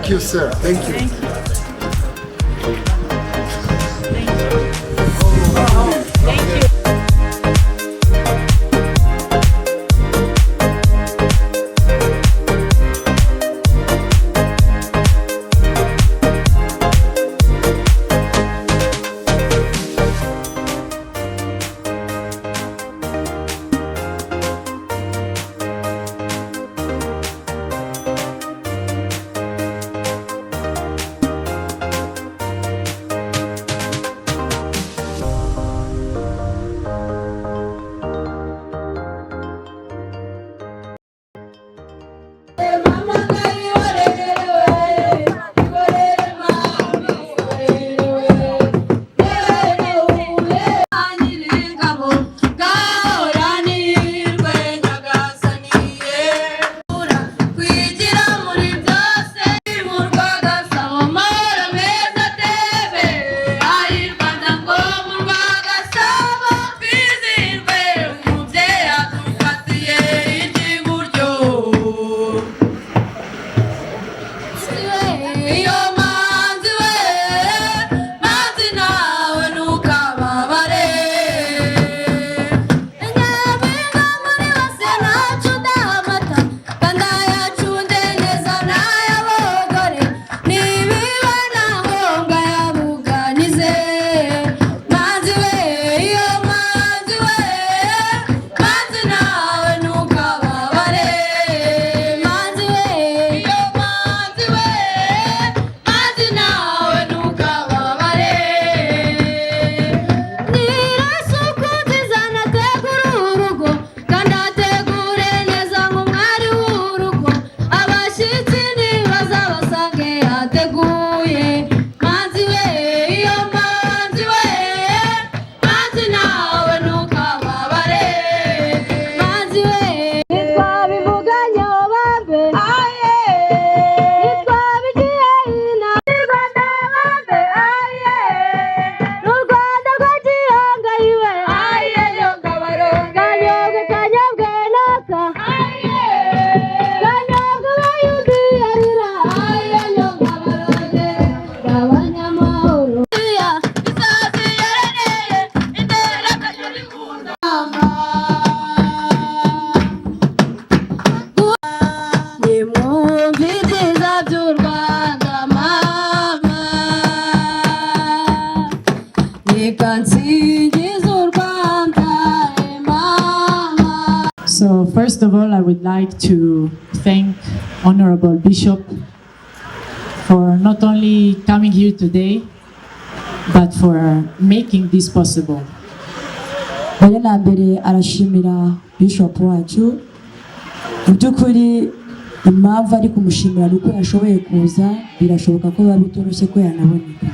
Thank you, sir. Thank you. Thank you. So first of all, I would like to thank Honorable Bishop for not only coming here today, but for making this possible. Mbere arashimira Bishop wacu byukuri impamvu ari kumushimira nuko yashoboye kuza birashoboka ko babitoroshye ko yanaboneka